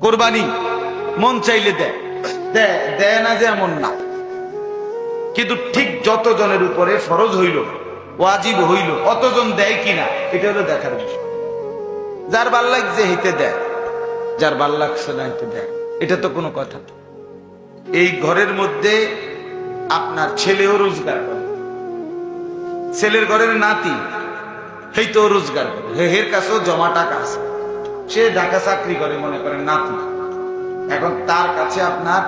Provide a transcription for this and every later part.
কোরবানি মন চাইলে দেয়, দেয় না যে এমন না, কিন্তু ঠিক যতজনের উপরে ফরজ হইল, ওয়াজিব হইল, অতজন দেয় কিনা এটা হলো দেখার বিষয়। যার ভাল লাগছে হেঁটে দেয়, যার ভাল লাগছে না হেঁটে দেয়, এটা তো কোনো কথা। এই ঘরের মধ্যে আপনার ছেলেও রোজগার করে, ছেলের ঘরের নাতি সেই তো রোজগার করে, হের কাছেও জমা টাকা আছে, সে ঢাকা চাকরি করে মনে করেন নাতি, এখন তার কাছে আপনার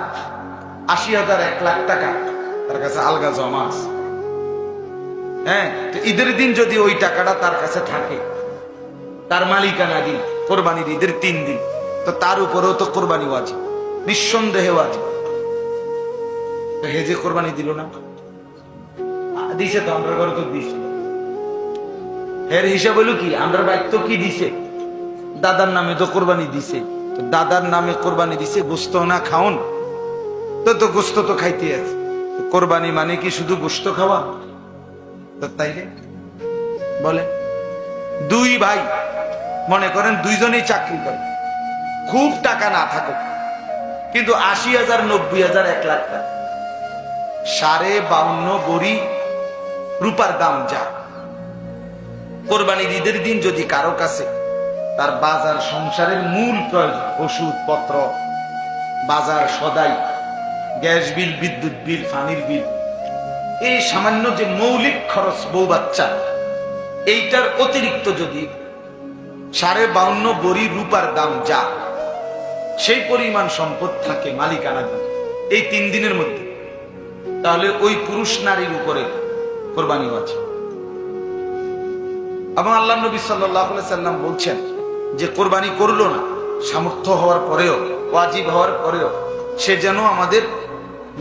৮০,০০০ ১,০০,০০০ টাকা তার কাছে আলগা জমা আছে। হ্যাঁ, তো ঈদের দিন যদি ওই টাকাটা তার কাছে থাকে, তার মালিকানা দিন, কোরবানির ঈদের ৩ দিন, তো তার উপরেও তো কোরবানি ওয়াজিব, নিঃসন্দেহে ওয়াজিব। তো হে যে কোরবানি দিল না, দিছে তো আমরা ঘরে তো দিছে, এর হিসাব হলো কি, আমরা দায়িত্ব কি দিছে, দাদার নামে তো কোরবানি দিছে, তো দাদার নামে কোরবানি দিছে, গোস্ত না খাওন, তো গোস্ত তো খাইতে আছে। কোরবানি মানে কি শুধু গোস্ত খাওয়া? তো তাইলে বলে, দুই ভাই মনে করেন দুইজনেই চাকরি করে, খুব টাকা না থাকুক, কিন্তু ৮০,০০০, ৯০,০০০, ১,০০,০০০ টাকা, 52.৫ বড়ি রূপার দাম যা। কোরবানির ঈদের দিন যদি কারো কাছে তার বাজার সংসারের মূল প্রয়োজন, ওষুধপত্র, বাজার সদাই, গ্যাস বিল, বিদ্যুৎ বিল, পানির বিল, এই সামান্য যে মৌলিক খরচ, বউ বাচ্চা, এইটার অতিরিক্ত যদি 52.৫ বড়ি রূপার দাম যা, সেই পরিমাণ সম্পদ থাকে মালিকানা দিন এই ৩ দিনের মধ্যে, তাহলে ওই পুরুষ নারীর উপরে কোরবানি আছে। এবং আল্লাহ নবী সাল্লাল্লাহু আলাইহি সাল্লাম বলছেন যে কোরবানি করলো না, সামর্থ্য হওয়ার পরেও, ওয়াজিব হওয়ার পরেও, সে যেন আমাদের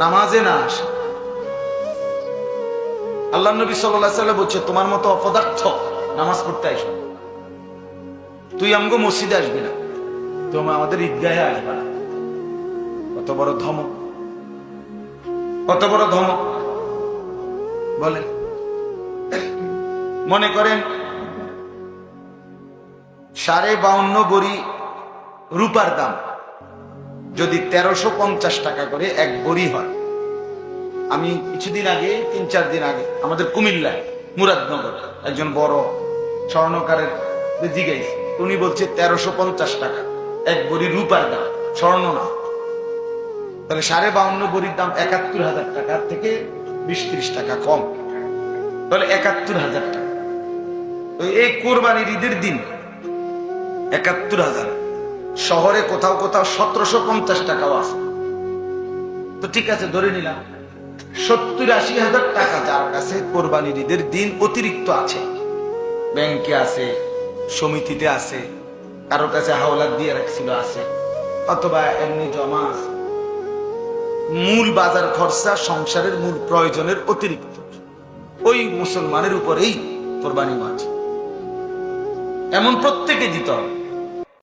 নামাজে না আসে। আল্লাহ নবী সাল্লাল্লাহু আলাইহি সাল্লাম বলছে, তোমার মতো অপদার্থ নামাজ পড়তে আসবে, তুই আমগো মসজিদে আসবি না, তুমি আমাদের ঈদগাহে আসবে না। কত বড় ধমক, কত বড় ধমক বলেন। মনে করেন 52.৫ বড়ি রূপার দাম যদি ১৩৫০ টাকা করে এক বড়ি হয়, আমি কিছুদিন আগে, ৩-৪ দিন আগে আমাদের কুমিল্লায় মুরাদনগর একজন বড় স্বর্ণকারের জিজ্ঞাসা, উনি বলছে ১৩৫০ টাকা এক বড়ি রূপার দাম, স্বর্ণ না। তাহলে 52.৫ বড়ির দাম ৭১,০০০ টাকার থেকে ২০-৩০ টাকা কম, তাহলে ৭১,০০০ টাকা। তো এই কোরবানির ঈদের দিন ৭১,০০০, শহরে কোথাও কোথাও ১৭৫০ টাকাও আছে। তো ঠিক আছে, ধরে নিলাম ৭০-৮০,০০০ টাকা যার কাছে কোরবানির ঈদের দিন অতিরিক্ত আছে, ব্যাংকে আছে, সমিতিতে আছে, কারো কাছে হাওলাত দিয়ে রাখছিল আছে, অথবা এমনি জমা আছে, মূল বাজার খরচা, সংসারের মূল প্রয়োজনের অতিরিক্ত, ওই মুসলমানের উপরেই কোরবানি ওয়াজিব, এমন প্রত্যেকে দিতে হবে।